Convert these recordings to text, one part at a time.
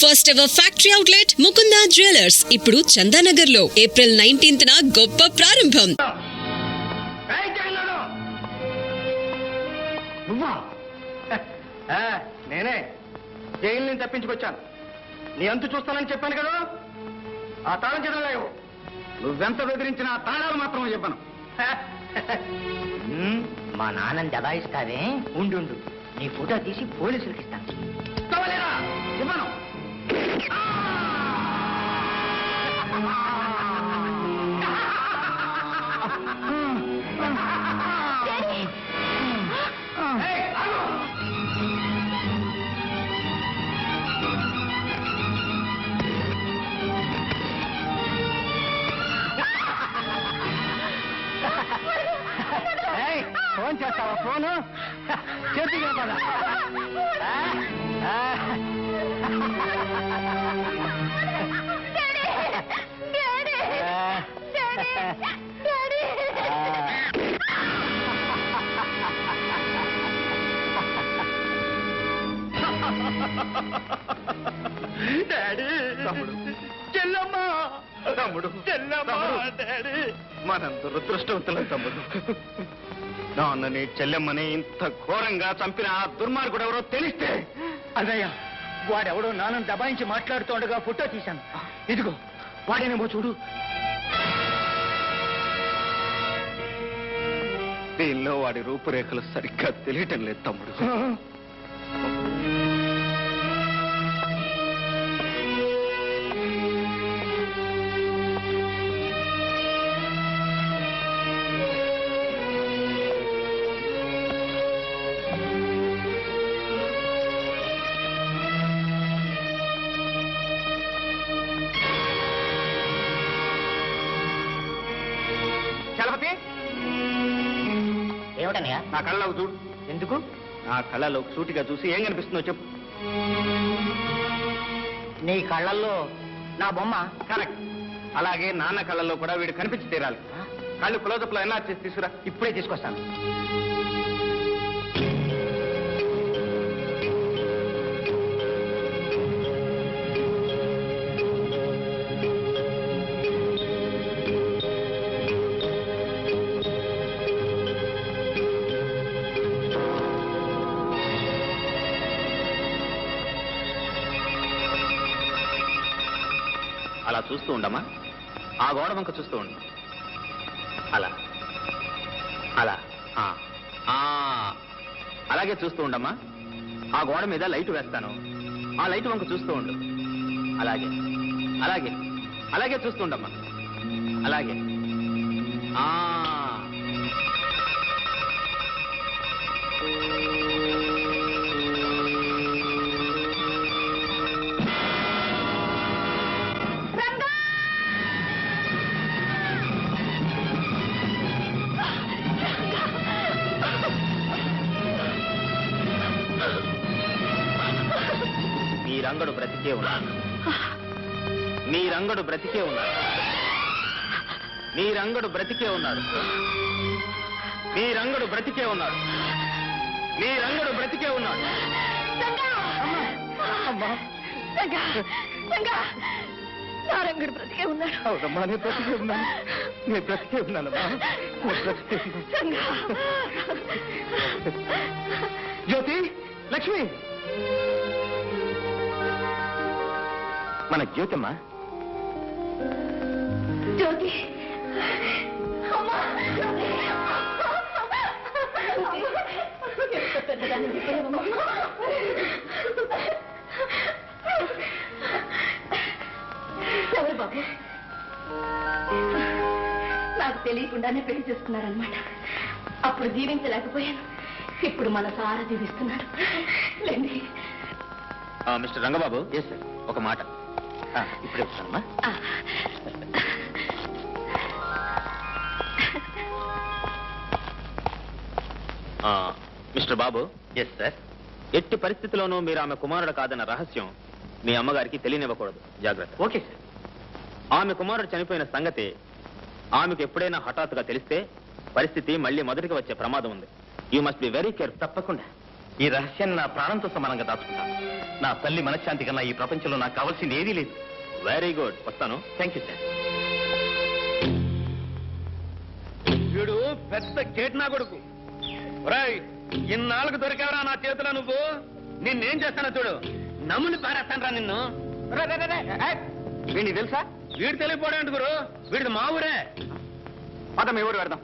First ever factory outlet Mukunda jewellers ఇప్పుడు చందానగర్ లో April 19th గొప్ప ప్రారంభం. నేనే జైలు నుంచి తప్పించుకొచ్చాను. నీ అంతు చూస్తానని చెప్పాను కదా. ఆ తాళం చెదలేవు. నువ్వెంత బెదిరించినా తాళాలు మాత్రం చెప్పను. మా నాన్నని దబాయిస్తావే, ఉండు నీ ఫోటో తీసి పోలీసులకి ఇస్తాను. ఇవ్వను. ఫోన్ చేస్తావా? ఫోను చేతికి కదా. డాడీ, తమ్ముడు, చెల్లమ్మ, తమ్ముడు, చెల్లమ్మ, డాడీ, మనంత దురదృష్టవంతులం తమ్ముడు. నాన్నని చెల్లెమ్మని ఇంత ఘోరంగా చంపిన ఆ దుర్మార్గుడు ఎవరో తెలిస్తే. అదయ్యా, వాడెవడో నాన్నని దబాయించి మాట్లాడుతుండగా ఫోటో తీశాను. ఇదిగో వాడేనేమో చూడు. దీనిలో వాడి రూపురేఖలు సరిగ్గా తెలియటం లేదు తమ్ముడు. చలపతి, ఏమిటన్నయ్యా? నా కళ్ళలోకి చూడు. ఎందుకు? నా కళ్ళలోకి సూటిగా చూసి ఏం కనిపిస్తుందో చెప్పు. నీ కళ్ళల్లో నా బొమ్మ. కరెక్ట్. అలాగే నాన్న కళ్ళల్లో కూడా వీడు కనిపించి తీరాలి. కళ్ళు క్లోజప్లో ఎలా చేసి తీసుకురా. ఇప్పుడే తీసుకొస్తాను. అలా చూస్తూ ఉండమ్మా. ఆ గోడ వంక చూస్తూ ఉండు. అలా అలా అలాగే చూస్తూ ఉండమ్మా. ఆ గోడ మీద లైట్ వేస్తాను. ఆ లైట్ వంక చూస్తూ ఉండు. అలాగే అలాగే అలాగే చూస్తూ ఉండమ్మా. అలాగే రంగడు బ్రతికే ఉన్నాడు. నీ రంగడు బ్రతికే ఉన్నాడు. నీ రంగడు బ్రతికే ఉన్నాడు. నీ రంగడు బ్రతికే ఉన్నాడు. నీ రంగడు బ్రతికే ఉన్నాడు. రంగడు బ్రతికే ఉన్నాడు. అవునమ్మా, నేను బ్రతికే ఉన్నాను. నేను బ్రతికే ఉన్నానమ్మా. జ్యోతి, లక్ష్మి, మన జ్యోతమ్మా. జ్యోతి, ఎవరు బాబు? నాకు తెలియకుండానే పెళ్లి చేసుకున్నారనమాట. అప్పుడు దీవించలేకపోయాను, ఇప్పుడు మన సారా దీవిస్తున్నాడు. లేండి. మిస్టర్ రంగబాబు, ఒక మాట. ఇప్పుడే వస్తానమ్మా. మిస్టర్ బాబు. Yes sir. ఎట్టి పరిస్థితిలోనూ మీరు ఆమె కుమారుడు కాదన్న రహస్యం మీ అమ్మగారికి తెలియనివ్వకూడదు. జాగ్రత్త. Okay sir. ఆమె కుమారుడు చనిపోయిన సంగతి ఆమెకు ఎప్పుడైనా హఠాత్తుగా తెలిస్తే పరిస్థితి మళ్ళీ మొదటికి వచ్చే ప్రమాదం ఉంది. You must be very careful. తప్పకుండా. ఈ రహస్యాన్ని నా ప్రాణంతో సమానంగా దాచుకుంటాను. నా తల్లి మనశ్శాంతి కన్నా ఈ ప్రపంచంలో నాకు కావాల్సింది ఏదీ లేదు. వెరీ గుడ్, వస్తాను. Thank you sir. వీడు పెద్ద కేట్నా కొడుకు. రాయ్, ఇన్నాళ్ళకు దొరికావరా నా చేతిలో నువ్వు. నిన్నేం చేస్తానో చూడు. నమ్ముని పారేస్తాను రా నిన్ను. వీడిని తెలుసా? వీడు తెలియపోవడం గురు. వీడిది మా ఊరే. పదం ఎవరు పెడదాం.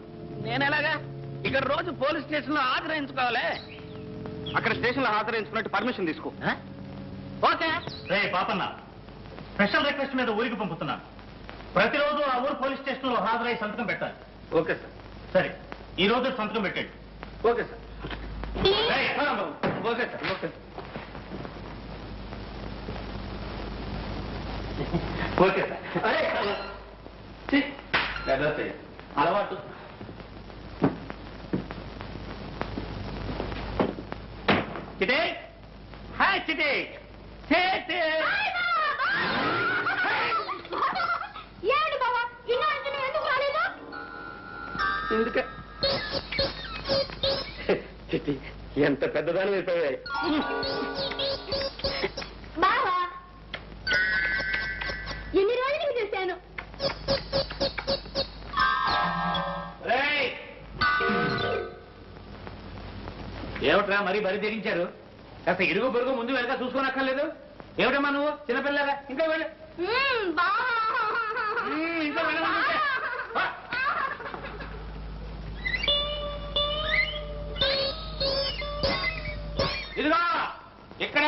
నేను ఎలాగా ఇక్కడ రోజు పోలీస్ స్టేషన్ లో ఆగ్రహించుకోవాలి. అక్కడ స్టేషన్ లో హాజరించుకున్నట్టు పర్మిషన్ తీసుకో. ఓకే. రే పాపన్న, స్పెషల్ రిక్వెస్ట్ మీద ఊరికి పంపుతున్నాను. ప్రతిరోజు ఆ ఊరు పోలీస్ స్టేషన్ లో హాజరై సంతకం పెట్టాలి. Okay sir. సరే, ఈ రోజు సంతకం పెట్టండి. Okay sir. Okay sir. Okay okay sir. అరే అలవాటు. చిటే హాయ్ చిటే. ఏడు బావా, ఇన్నాళ్ళకి నువ్వు ఎందుకు రాలేదు? ఎందుకే చిట్టి ఎంత పెద్దదాని అయిపోయాయి. బావా, ఎన్ని రోజులకి చూశాను. ఏమిట్రా మరీ బరి తెగించారు? కాస్త ఇరుగు పొరుగు ముందు వెనక చూసుకోనక్కర్లేదు. ఏమిటమ్మా నువ్వు చిన్నపిల్లగా? ఇంకా వెళ్ళు. ఇంకా వెళ్ళమంటే ఇదిగో ఇక్కడ.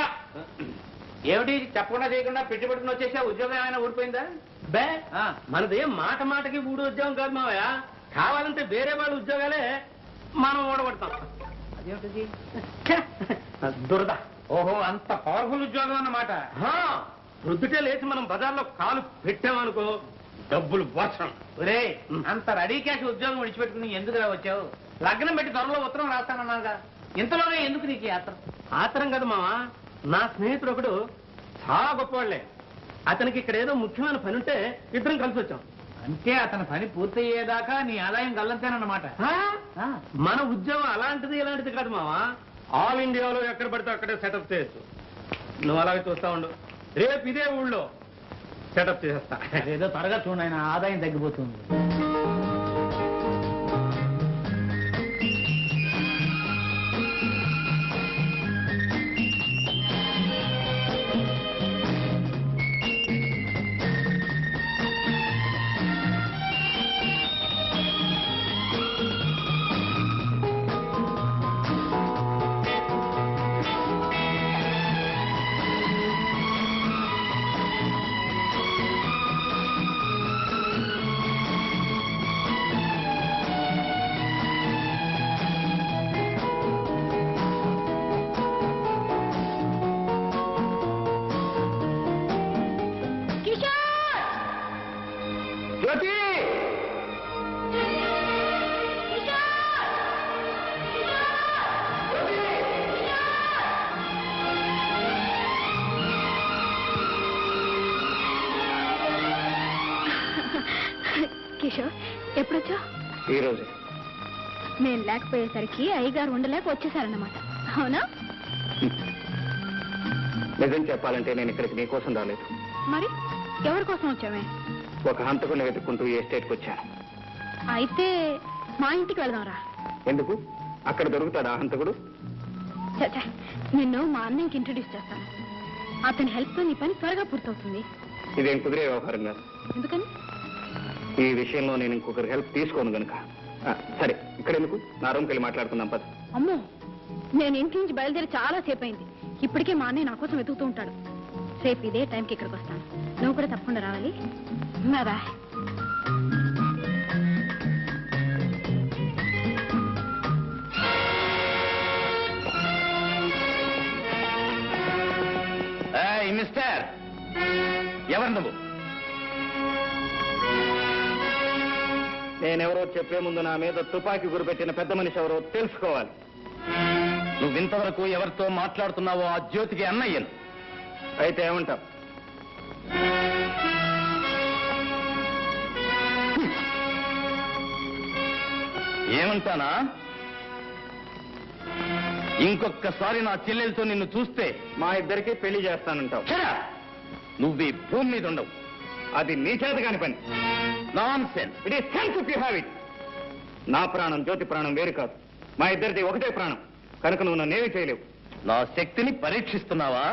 ఏమిటి చెప్పకుండా చేయకుండా పెట్టుబడుకుని వచ్చేసా? ఉద్యోగం ఏమైనా ఊడిపోయిందా? బే, మనది మాట మాటకి ఊడి ఉద్యోగం కాదు మావయ్య. కావాలంటే వేరే వాళ్ళ ఉద్యోగాలే మనం ఊడగొడతాం. అదేమిటి దురద. ఓహో, అంత పవర్ఫుల్ ఉద్యోగం అన్నమాట. వృద్ధుటే లేచి మనం బజార్లో కాలు పెట్టామనుకో, డబ్బులు వర్షం. ఒరే, అంత రెడీ క్యాష్ ఉద్యోగం విడిచిపెట్టుకుని ఎందుకు వచ్చావు? లగ్నం పెట్టి త్వరలో ఉత్తరం రాస్తానన్నాగా. ఇంతలోనే ఎందుకు నీకు ఆత్రం? ఆత్రం కదా మావా, నా స్నేహితుడు ఒకడు చాలా గొప్పవాళ్లే. అతనికి ఇక్కడ ఏదో ముఖ్యమైన పని ఉంటే ఇద్దరం కలిసి వచ్చాం. అంటే అతని పని పూర్తయ్యేదాకా నీ ఆదాయం గల్లంతేనన్నమాట. మన ఉద్యోగం అలాంటిది ఇలాంటిది కాదు మావా. ఆల్ ఇండియాలో ఎక్కడ పడితే అక్కడే సెటప్ చేయొచ్చు. నువ్వు అలాగే చూస్తా ఉండు. రేపు ఇదే ఊళ్ళో సెటప్ చేసేస్తా. ఏదో త్వరగా చూడండి, ఆయన ఆదాయం తగ్గిపోతుంది. కిషోర్, ఎప్పుడొచ్చా? ఈ రోజు నేను లేకపోయేసరికి అయ్యగారు ఉండలేక వచ్చేసారన్నమాట. అవునా? నిజం చెప్పాలంటే నేను ఇక్కడికి నీకోసం రాలేదు. మరి ఎవరి కోసం వచ్చామే? ఒక హంతకుని వెతుక్కుంటూ ఈ ఎస్టేట్కి వచ్చాను. అయితే మా ఇంటికి వెళ్దాంరా. ఎందుకు? అక్కడ దొరుకుతాడా ఆ హంతకుడు? చచ్చా, నిన్ను మా అన్నయ్యకి ఇంట్రడ్యూస్ చేస్తాను. అతని హెల్ప్ తో నీ పని త్వరగా పూర్తవుతుంది. ఇదేం కుదిరే వ్యవహారం కాదు. ఎందుకని? ఈ విషయంలో నేను ఇంకొకరి హెల్ప్ తీసుకోను గనుక. సరే, ఇక్కడ ఎందుకు? నా రూమ్కి వెళ్ళి మాట్లాడుకుందాం పద. అమ్మో, నేను ఇంటి నుంచి బయలుదేరి చాలా సేపు అయింది. ఇప్పటికే మా అన్నయ్య నా కోసం వెతుకుతూ ఉంటాడు. రేపు ఇదే టైంకి ఇక్కడికి వస్తాను. నువ్వు కూడా తప్పకుండా రావాలి. రా. మిస్టర్, ఎవరు నువ్వు? నేనెవరో చెప్పే ముందు నా మీద తుపాకీ గురిపెట్టిన పెద్ద మనిషి ఎవరో తెలుసుకోవాలి. నువ్వు ఇంతవరకు ఎవరితో మాట్లాడుతున్నావో ఆ జ్యోతికి అన్నయ్యను. అయితే ఏమంటావు? ఏమంటానా? ఇంకొకసారి నా చెల్లెలతో నిన్ను చూస్తే మా ఇద్దరికి పెళ్లి చేస్తానంటావు. నువ్వు ఈ భూమి మీద ఉండవు. అది నీ చేత కాని పని. Non sense. It is sense if you have it. నా ప్రాణం జ్యోతి ప్రాణం వేరు కాదు. మా ఇద్దరిది ఒకటే ప్రాణం కనుక నువ్వు నన్నేమీ చేయలేవు. నా శక్తిని పరీక్షిస్తున్నావా?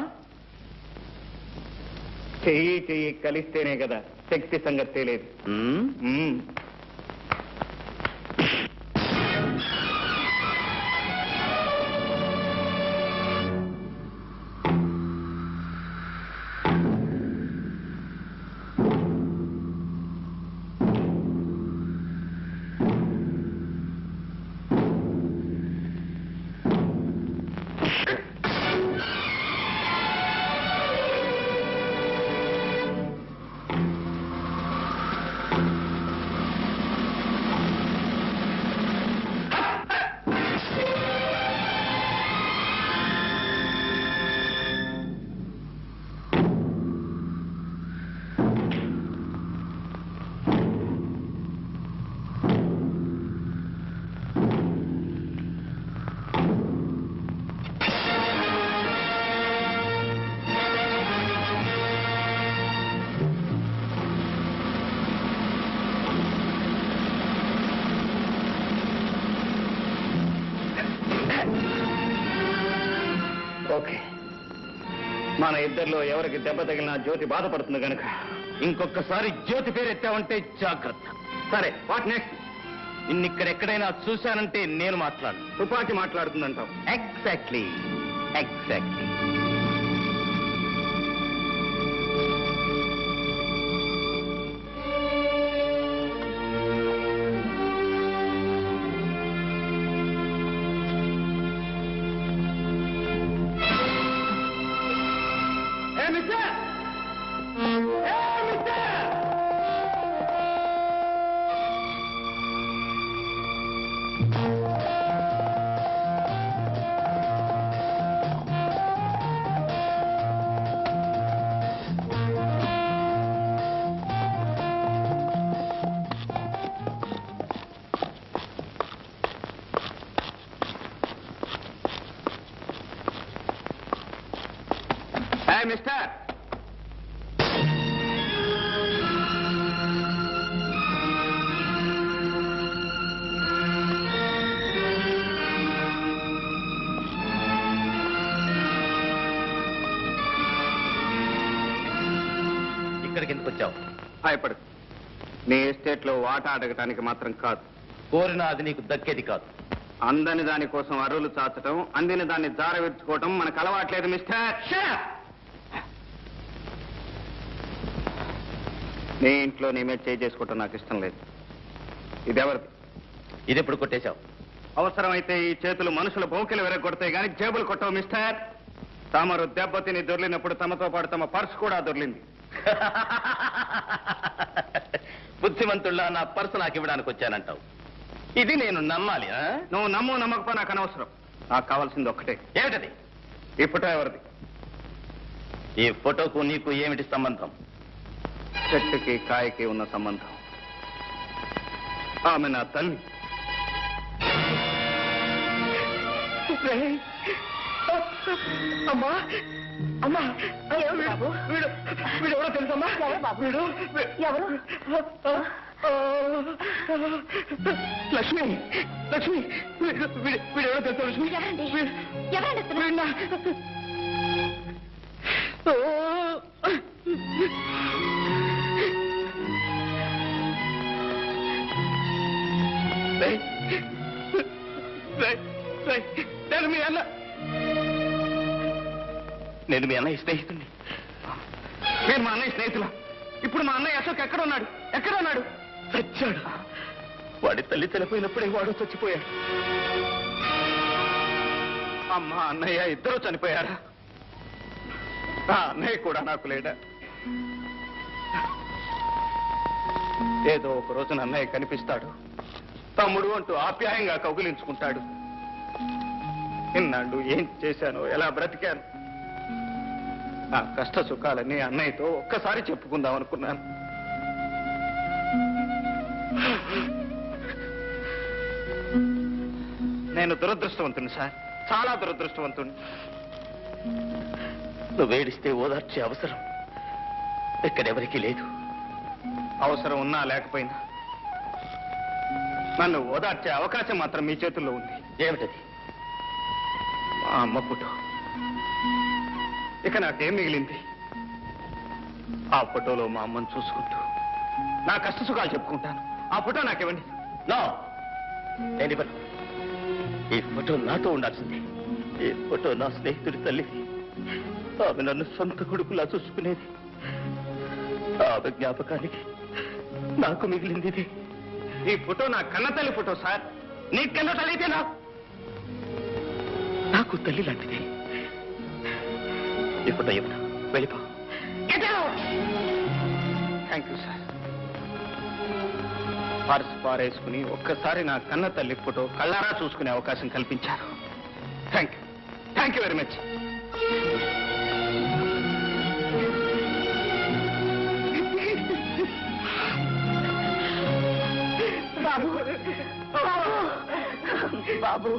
చెయ్యి చెయ్యి కలిస్తేనే కదా శక్తి సంగతి తెలియదు. ఓకే, మన ఇద్దరిలో ఎవరికి దెబ్బ తగిలినా జ్యోతి బాధపడుతుంది కనుక ఇంకొకసారి జ్యోతి పేరు ఎత్తావంటే జాగ్రత్త. సరే, వాట్ నెక్స్ట్? ఇన్నిక్కడెక్కడైనా చూశానంటే నేను మాట్లాడు. తుపాకీ మాట్లాడుతుందంటావు. Exactly exactly. మిస్టర్, ఇక్కడికి ఎందుకు వచ్చావు? భయపడు. నీ ఎస్టేట్ లో వాటా అడగటానికి మాత్రం కాదు. కోరిన అది నీకు దక్కేది కాదు. అందని దాని కోసం అర్రులు చాచటం, అందిన దాన్ని జారవిడ్చుకోవటం మనకు అలవాట్లేదు మిస్టర్. నీ ఇంట్లో నీ మీద చేయి చేసుకోవటం నాకు ఇష్టం లేదు. ఇది ఎవరిది? ఇది ఎప్పుడు కొట్టేశావు? అవసరమైతే ఈ చేతులు మనుషుల బౌకెలు విరగొడతాయి కానీ జేబులు కొట్టవు మిస్టర్. తమరు దెబ్బతిని దొర్లినప్పుడు తమతో పాటు తమ పర్సు కూడా దొర్లింది. బుద్ధిమంతుల్లా నా పర్సు నాకు ఇవ్వడానికి వచ్చానంటావు. ఇది నేను నమ్మాలి? నువ్వు నమ్ము నమ్మకపో నాకు అనవసరం. నాకు కావాల్సింది ఒక్కటే. ఏమిటది? ఈ ఫోటో ఎవరిది? ఈ ఫోటోకు నీకు ఏమిటి సంబంధం? చెట్టుకి కాయకి ఉన్న సంబంధం. ఆమె నా తల్లి. అమ్మా అమ్మా, వీడు ఎవరో తెలుసమ్మా? వీడు ఎవరు? లక్ష్మి, లక్ష్మి, వీడు ఎవరో తెలుసా లక్ష్మి? నేను మీ అన్న, నేను మీ అన్నయ్య స్నేహితుడిని. నేను మా అన్నయ్య స్నేహితుల. ఇప్పుడు మా అన్నయ్య అశోక్ ఎక్కడున్నాడు? ఎక్కడున్నాడు? చచ్చాడు. వాడి తల్లి చనిపోయినప్పుడే వాడు చచ్చిపోయాడు. అమ్మ అన్నయ్య ఇద్దరూ చనిపోయారా? ఆ అన్నయ్య కూడా నాకు లేడా? ఏదో ఒక రోజున అన్నయ్య కనిపిస్తాడు, తమ్ముడు అంటూ ఆప్యాయంగా కౌగిలించుకుంటాడు. ఇన్నాళ్ళు ఏం చేశానో, ఎలా బ్రతికాను, నా కష్ట సుఖాలన్నీ అన్నయ్యతో ఒక్కసారి చెప్పుకుందాం అనుకున్నాను. నేను దురదృష్టవంతుని సార్, చాలా దురదృష్టవంతుడు. నువ్వేడిస్తే ఓదార్చే అవసరం ఇక్కడెవరికీ లేదు. అవసరం ఉన్నా లేకపోయినా నన్ను ఓదార్చే అవకాశం మాత్రం మీ చేతుల్లో ఉంది. ఏమిటది? మా అమ్మ ఫోటో. ఇక నాకేం మిగిలింది? ఆ ఫోటోలో మా అమ్మను చూసుకుంటూ నా కష్ట సుఖాలు చెప్పుకుంటాను. ఆ ఫోటో నాకివ్వండి. నో, నేను ఇవ్వను. ఈ ఫోటో నాతో ఉండాల్సింది. ఈ ఫోటో నా స్నేహితుడి తల్లిది. ఆమె నన్ను సొంత కొడుకులా చూసుకునేది. ఆమె జ్ఞాపకానికి నాకు మిగిలింది ఇది. ఈ ఫోటో నా కన్నతల్లి ఫోటో సార్. నీ కన్న తల్లి అయితే నాకు తల్లి లాంటిది. ఈ ఫోటో ఇవ్వను. వెళ్ళిపో. Thank you sir. పర్స్ పారేసుకుని ఒక్కసారి నా కన్న తల్లి ఫోటో కళ్ళారా చూసుకునే అవకాశం కల్పించారు. Thank you very much. Babu Babu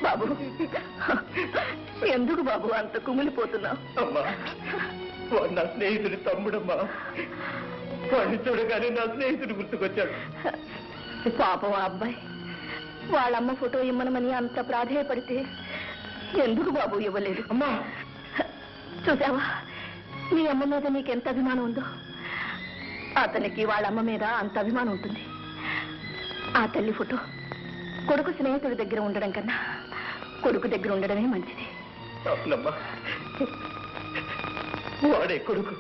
Babu ఎందుకు బాబు అంత కుమిలిపోతున్నావు? అమ్మా, వాడు నా స్నేహితుడి తమ్ముడమ్మా. వాడిని చూడగానే నా స్నేహితుడు గుర్తుకొచ్చాడు. పాపం ఆ అబ్బాయి వాళ్ళమ్మ ఫోటో ఇమ్మనమని అంత ప్రాధేయపడితే ఎందుకు బాబు ఇవ్వలేదు? అమ్మా, చూసావా మీ అమ్మ మీద నీకెంత అభిమానం ఉందో. అతనికి వాళ్ళమ్మ మీద అంత అభిమానం ఉంటుంది. ఆ తల్లి ఫోటో కొడుకు స్నేహితుడి దగ్గర ఉండడం కన్నా కొడుకు దగ్గర ఉండడమే మంచిది. అవునమ్మా, వాడే కొడుకు.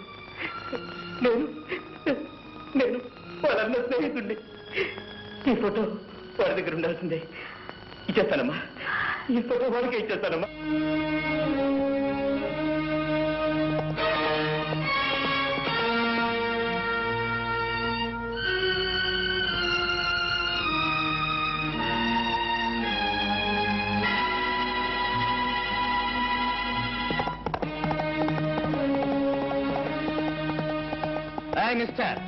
నేను వాళ్ళన్న స్నేహితుడిని. ఈ ఫోటో వాడి దగ్గర ఉండాల్సిందే. ఇచ్చేస్తానమ్మా. ఈ ఫోటో వాడికే ఇచ్చేస్తానమ్మా. మిస్టర్,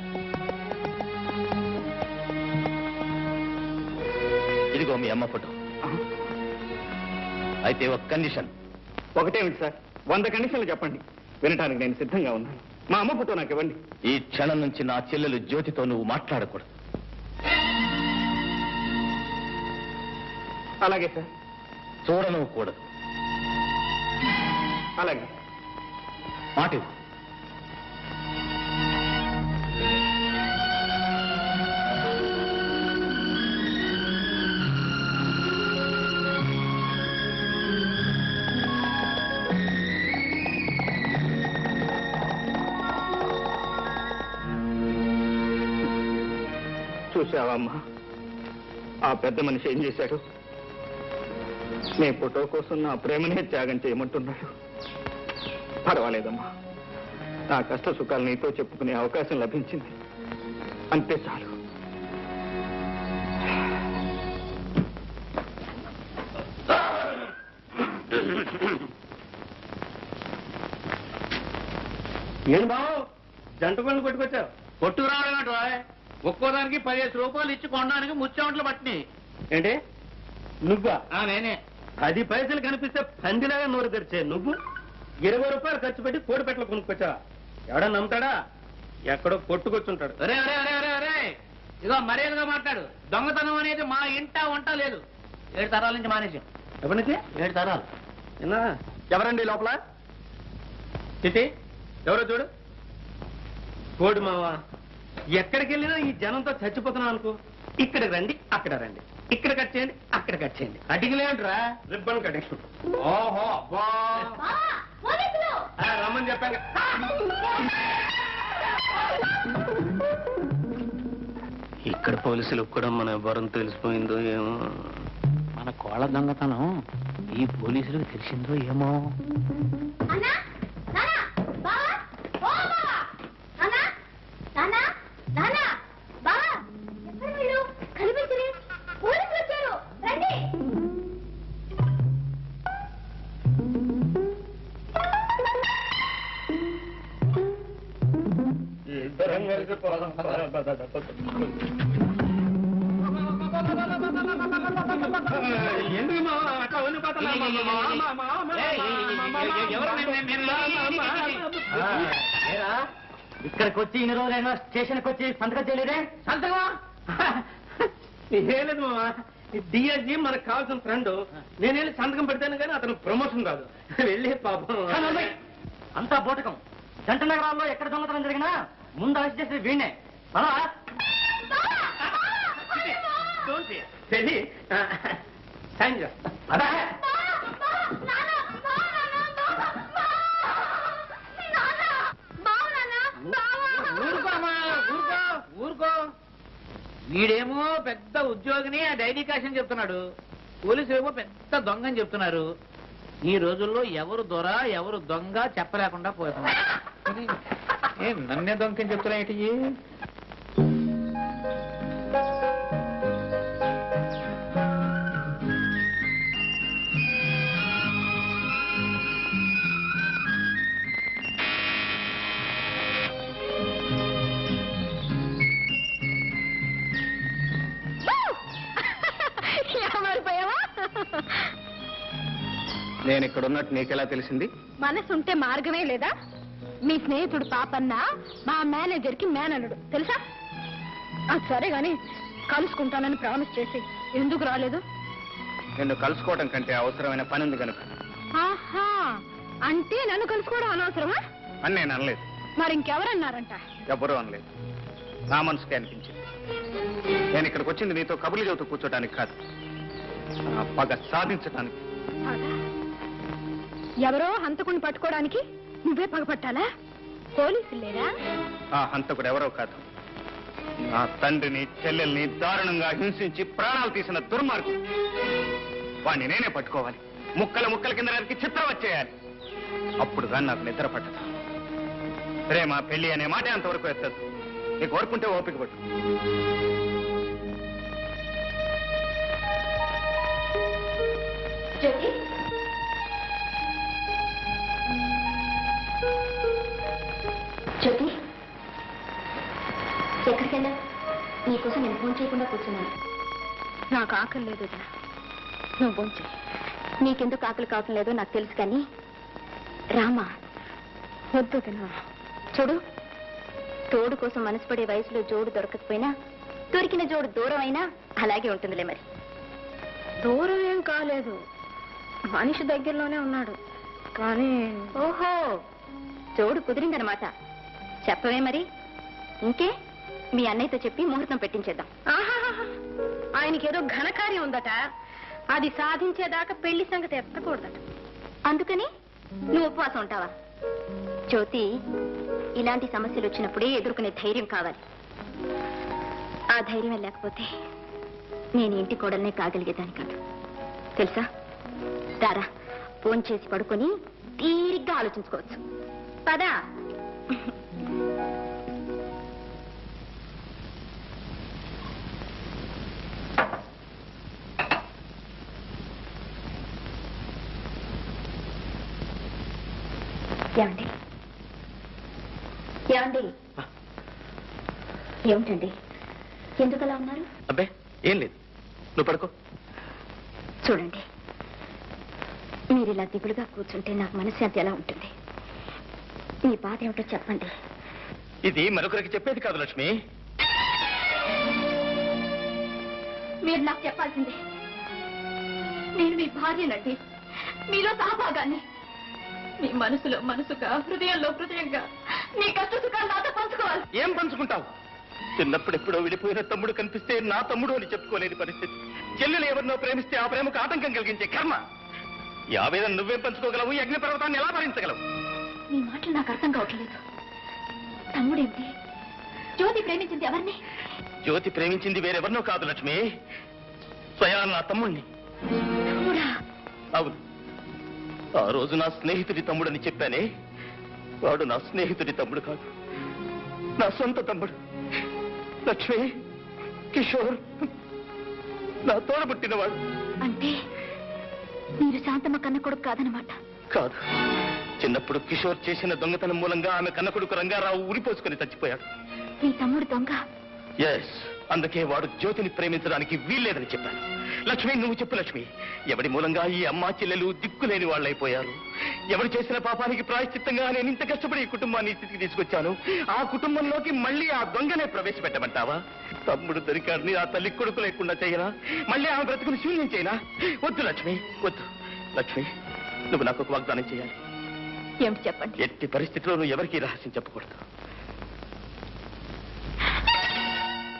ఇదిగో మీ అమ్మ ఫోటో. అయితే ఒక కండిషన్. ఒకటేమిటి సార్? 100 కండిషన్లు చెప్పండి, వినటానికి నేను సిద్ధంగా ఉన్నాను. మా అమ్మ ఫోటో నాకు ఇవ్వండి. ఈ క్షణం నుంచి నా చెల్లెలు జ్యోతితో నువ్వు మాట్లాడకూడదు. అలాగే సార్. చూడను కూడదు. అలాగే. మాట ఇవ్వు. చూసావమ్మా, ఆ పెద్ద మనిషి ఏం చేశాడు? నీ ఫోటో కోసం నా ప్రేమనే త్యాగం చేయమంటున్నాడు. పర్వాలేదమ్మా, నా కష్ట సుఖాలు నీతో చెప్పుకునే అవకాశం లభించింది, అంతే చాలు. ఏం బాబు జంట పనులు కొట్టుకొచ్చావు? కొట్టుకు రావడం ఒక్కోదానికి 15 రూపాయలు ఇచ్చి కొనడానికి ముచ్చామంట్లు పట్టినాయి. ఏంటి నువ్వా? నేనే. 10 పైసలు కనిపిస్తే పందిలాగా నోరు తెరిచే నువ్వు 20 రూపాయలు ఖర్చు పెట్టి కోడిపెట్టలు కొనుక్కొచ్చావా? ఎవడన్నా నమ్ముతాడా? ఎక్కడో కొట్టుకొచ్చుంటాడు. అరే అరే అరే అరే అరే ఇదో మర్యాదగా మాట్లాడు. దొంగతనం అనేది మా ఇంట వంట లేదు. 7 తరాల నుంచి మానేసాం. ఎప్పటి నుంచి? 7 తరాలు. విన్నా? ఎవరండి లోపల? చిట్టి ఎవరో చూడు. కోడి మావా, ఎక్కడికి వెళ్ళినా ఈ జనంతో చచ్చిపోతున్నాం అనుకో. ఇక్కడికి రండి, అక్కడ రండి, ఇక్కడ కట్ చేయండి, అక్కడ కట్ చేయండి. కటింగ్ లేంట్రా, రిబ్బన్ కటింగ్. ఓహో అబ్బా, రమ్మని చెప్పాను. ఇక్కడ పోలీసులకు కూడా మన ఎవరం తెలిసిపోయిందో ఏమో. మన కోళ్ళ దొంగతనం ఈ పోలీసులకు తెలిసిందో ఏమో. ఎందుకు మావా అట్లా వెళ్ళిపోతున్నా ఇక్కడికి వచ్చి ఇన్ని రోజులైనా స్టేషన్కి వచ్చి సంతకం చేయలేదే? సంతకమా లేదు మావా డిఎస్జీ మనకు కావాల్సిన ఫ్రెండ్ నేను వెళ్ళి సంతకం పెడతాను కానీ అతను ప్రమోషన్ కాదు వెళ్ళి పాపం అంతా బోటకం. జంట నగరాల్లో ఎక్కడ దొంగతనం జరిగినా ముందు అరెస్ట్ చేసేది వీణ్ణే. వెళ్ళి థ్యాంక్ యూ అదే ఊరుకో. వీడేమో పెద్ద ఉద్యోగిని ఆ డైరీ కాషన్ చెప్తున్నాడు, పోలీసులు ఏమో పెద్ద దొంగ అని చెప్తున్నారు. ఈ రోజుల్లో ఎవరు దొర ఎవరు దొంగ చెప్పలేకుండా పోతున్నారు. ఏం నన్నే దొంగ అని చెప్తున్నా ఏంటి? నేను ఇక్కడ ఉన్నట్టు నీకెలా తెలిసింది? మనసుంటే మార్గమే లేదా? మీ స్నేహితుడు పాపన్న మా మేనేజర్ కి మేనల్లుడు తెలుసా? సరే గాని కలుసుకుంటానని ప్రామిస్ చేసి ఎందుకు రాలేదు? నిన్ను కలుసుకోవడం కంటే అవసరమైన పని ఉంది కనుక. ఆహా, అంటే నన్ను కలుసుకోవడం అనవసరమా అని నేను అనలేదు. మరి ఇంకెవరన్నారంట? ఎవ్వరూ అనలేదు, నా మనసుకే అనిపించింది. నేను ఇక్కడికి వచ్చింది నీతో కబుర్లు చెబుతూ కూర్చోటానికి కాదు, నా పగ సాధించటానికి. ఎవరో హంతకుని పట్టుకోవడానికి నువ్వే పగపట్టాలా? పోలీసులు లేరా? ఆ హంతకుడు ఎవరో కాదు, నా తండ్రిని చెల్లెల్ని దారుణంగా హింసించి ప్రాణాలు తీసిన దుర్మార్గుడు. వాణ్ణి నేనే పట్టుకోవాలి, ముక్కల ముక్కల కింద నరికి చిత్రం వచ్చేయాలి. అప్పుడు కానీ నాకు నిద్ర పట్టదు. ప్రేమ పెళ్లి అనే మాట అంతవరకు ఎత్తదు. నీకు ఓర్పుంటే ఓపిక పట్టు. జ్యోతి, ఎక్కడికెళ్ళా? నీకోసం నేను ఫోన్ చేయకుండా కూర్చున్నాను. నాకు ఆకలి లేదు వదినా, నువ్వు ఫోన్ చేయి. నీకెందుకు ఆకలి కావటం లేదో నాకు తెలుసు కానీ రామా వద్దు వదినా. చూడు, తోడు కోసం మనసు పడే వయసులో జోడు దొరకకపోయినా దొరికిన జోడు దూరం అయినా అలాగే ఉంటుందిలే. మరి దూరం ఏం కాలేదు, మనిషి దగ్గరలోనే ఉన్నాడు కానీ. ఓహో, జోడు కుదిరిందనమాట. చెప్పవే మరి. ఇంకే మీ అన్నయ్యతో చెప్పి ముహూర్తం పెట్టించేద్దాం. ఆయనకేదో ఘనకార్యం ఉందట, అది సాధించేదాకా పెళ్లి సంగతి ఎత్తకూడదట. అందుకని నువ్వు ఉపవాసం ఉంటావా? జ్యోతి, ఇలాంటి సమస్యలు వచ్చినప్పుడే ఎదుర్కొనే ధైర్యం కావాలి. ఆ ధైర్యం లేకపోతే నేను ఇంటి కోడల్నే కాగలిగేదాన్ని కాదు తెలుసా. రారా, ఫోన్ చేసి పడుకొని తీరిగ్గా ఆలోచించుకోవచ్చు. పదా. ఏమండి ఏమండి ఏమిటండి, ఎందుకలా ఉన్నారు? అబ్బే ఏం లేదు, నువ్వు పడుకో. చూడండి, మీరు ఇలా దిగులుగా కూర్చుంటే నాకు మనశ్శాంతి ఎలా ఉంటుంది? మీ బాధ ఏమిటో చెప్పండి. ఇది మరొకరికి చెప్పేది కాదు లక్ష్మి. మీరు నాకు చెప్పాల్సిందే. నేను మీ భార్యనండి, మీలో సహభాగాన్ని. మీ మనసులో మనసుగా, హృదయంలో హృదయంగా మీ కష్ట సుఖాలు నాతో పంచుకోవాలి. ఏం పంచుకుంటావు? చిన్నప్పుడు ఎప్పుడో విడిపోయిన తమ్ముడు కనిపిస్తే నా తమ్ముడు అని చెప్పుకోలేని పరిస్థితి. చెల్లెలు ఎవరినో ప్రేమిస్తే ఆ ప్రేమకు ఆటంకం కలిగించే కర్మ. ఈ ఆవేదన నువ్వేం పంచుకోగలవు? ఈ అగ్ని పర్వతాన్ని ఎలా భరించగలవు? మీ మాటలు నాకు అర్థం కావట్లేదు. తమ్ముడేమిటి? జ్యోతి ప్రేమించింది ఎవరిని? జ్యోతి ప్రేమించింది వేరెవరినో కాదు లక్ష్మి, స్వయాన నా తమ్ముణ్ణి. తమ్ముడా? అవును, ఆ రోజు నా స్నేహితుడి తమ్ముడని చెప్పానే, వాడు నా స్నేహితుడి తమ్ముడు కాదు, నా సొంత తమ్ముడు. లక్ష్మి, కిషోర్ నా తోడబుట్టినవాడు. అంటే మీరు శాంతమ్మ కన్న కొడుకు కాదనమాట? కాదు, చిన్నప్పుడు కిషోర్ చేసిన దొంగతనం మూలంగా ఆమె కన్న కొడుకు రంగారావు ఉరిపోసుకుని చచ్చిపోయాడు. మీ తమ్ముడు దొంగ? ఎస్, అందుకే వాడు జ్యోతిని ప్రేమించడానికి వీల్లేదని చెప్పాను. లక్ష్మి, నువ్వు చెప్పు లక్ష్మి, ఎవడి మూలంగా ఈ అమ్మా చెల్లెలు దిక్కులేని వాళ్ళైపోయారు? ఎవరు చేసిన పాపానికి ప్రాయశ్చిత్తంగా నేను ఇంత కష్టపడి ఈ కుటుంబాన్ని ఈ స్థితికి తీసుకొచ్చాను. ఆ కుటుంబంలోకి మళ్ళీ ఆ దొంగనే ప్రవేశపెట్టమంటావా? తమ్ముడు దొరికాడిని ఆ తల్లి కొడుకు లేకుండా చేయనా? మళ్ళీ ఆమె బ్రతుకుని శూన్యం చేయనా? వద్దు లక్ష్మి, వద్దు. లక్ష్మి, నువ్వు నాకు ఒక వాగ్దానం చేయాలి. ఏమిటి చెప్పండి. ఎట్టి పరిస్థితిలో నువ్వు ఎవరికీ రహస్యం చెప్పకూడదు.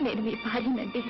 నేను మీ భార్యనండి.